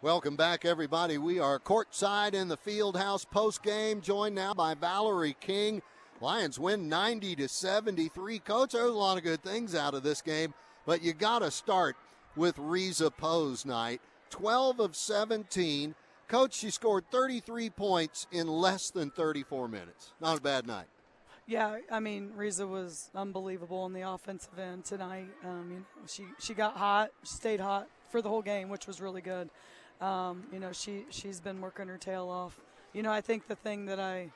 Welcome back, everybody. We are courtside in the Fieldhouse postgame, joined now by Valerie King. Lions win 90-73. Coach, there's a lot of good things out of this game, but you got to start with Riza Posnight. 12 of 17. Coach, she scored 33 points in less than 34 minutes. Not a bad night. Yeah, I mean, Riza was unbelievable on the offensive end tonight. She got hot, she stayed hot for the whole game, which was really good. She's been working her tail off. I think the thing that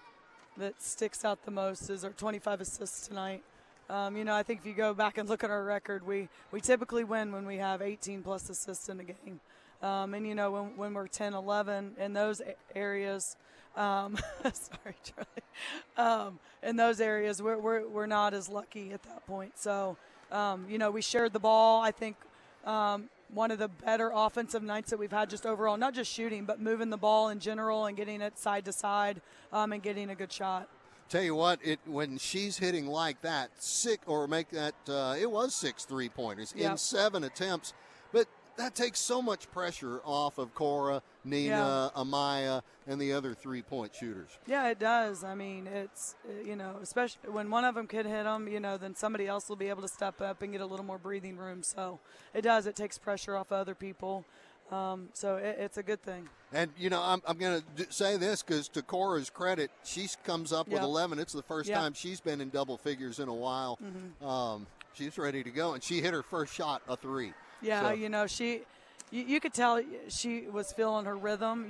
sticks out the most is our 25 assists tonight. I think if you go back and look at our record, we typically win when we have 18 plus assists in the game. When we're 10, 11 in those areas, sorry, Charlie. In those areas, we're not as lucky at that point. So, we shared the ball. I think one of the better offensive nights that we've had just overall, not just shooting, but moving the ball in general and getting it side to side and getting a good shot. Tell you what, when she's hitting like that, it was 6 3-pointers in 7 attempts, but that takes so much pressure off of Cora, Nina, Amaya, and the other 3-point shooters. Yeah, it does. I mean, it's, especially when one of them could hit them, then somebody else will be able to step up and get a little more breathing room. So it does. It takes pressure off other people. So it's a good thing. And, I'm going to say this because to Cora's credit, she comes up with 11. It's the first time she's been in double figures in a while. Mm-hmm. She's ready to go, and she hit her first shot, a 3. Yeah, so. You could tell she was feeling her rhythm.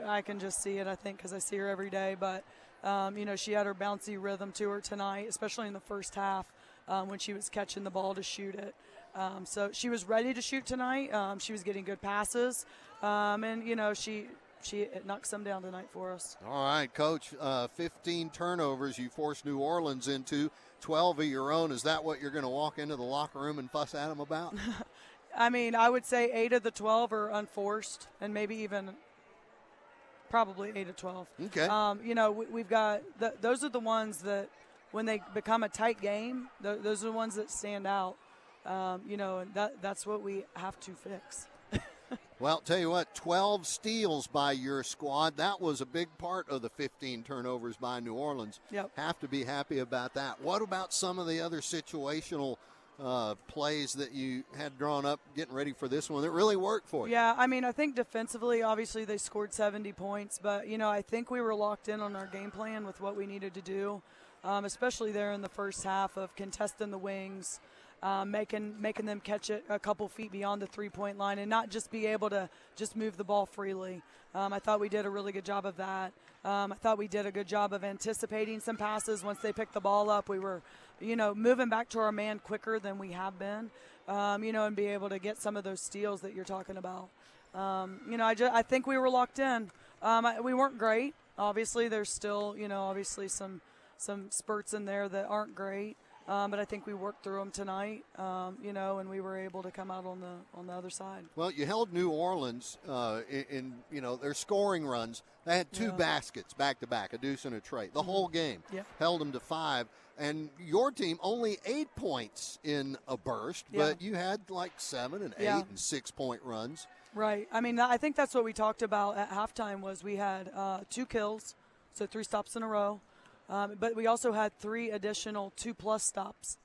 I can just see it, I think, because I see her every day. But, she had her bouncy rhythm to her tonight, especially in the first half when she was catching the ball to shoot it. So she was ready to shoot tonight. She was getting good passes. She knocks some down tonight for us. All right, Coach, 15 turnovers you forced New Orleans into, 12 of your own. Is that what you're going to walk into the locker room and fuss at them about? I mean, I would say 8 of the 12 are unforced, and maybe even probably 8 of 12. Okay. We've got those are the ones that when they become a tight game, those are the ones that stand out. And that's what we have to fix. Well, tell you what, 12 steals by your squad. That was a big part of the 15 turnovers by New Orleans. Yep. Have to be happy about that. What about some of the other situational plays that you had drawn up getting ready for this one that really worked for you? Yeah, I mean, I think defensively, obviously they scored 70 points, but, I think we were locked in on our game plan with what we needed to do, especially there in the first half of contesting the wings, making them catch it a couple feet beyond the three-point line and not just be able to just move the ball freely. I thought we did a really good job of that. I thought we did a good job of anticipating some passes. Once they picked the ball up, we were, moving back to our man quicker than we have been, and be able to get some of those steals that you're talking about. I think we were locked in. We weren't great. Obviously, there's still, obviously some spurts in there that aren't great. But I think we worked through them tonight, and we were able to come out on the other side. Well, you held New Orleans in their scoring runs. They had 2 baskets back-to-back, a deuce and a tray. The whole game held them to 5. And your team only 8 points in a burst, but you had like 7 and 8 and 6-point runs. Right. I mean, I think that's what we talked about at halftime was we had 2 kills, so 3 stops in a row. But we also had 3 additional 2+ stops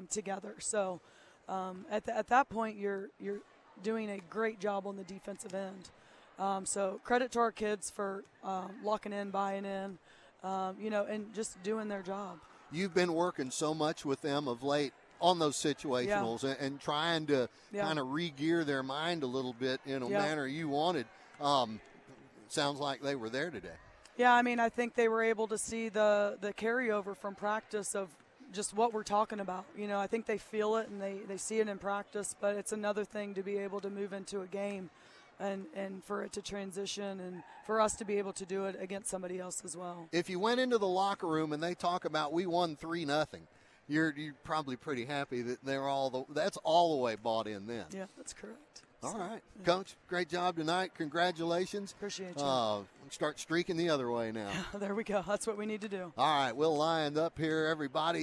together. So at that point, you're doing a great job on the defensive end. So credit to our kids for locking in, buying in, and just doing their job. You've been working so much with them of late on those situationals and trying to kind of re-gear their mind a little bit in a manner you wanted. Sounds like they were there today. Yeah, I mean, I think they were able to see the carryover from practice of just what we're talking about. I think they feel it and they see it in practice, but it's another thing to be able to move into a game and for it to transition and for us to be able to do it against somebody else as well. If you went into the locker room and they talk about we won 3-0, you're probably pretty happy that that's all the way bought in then. Yeah, that's correct. All right. Coach, great job tonight. Congratulations. Appreciate you. Start streaking the other way now. There we go. That's what we need to do. All right, we'll line up here, everybody.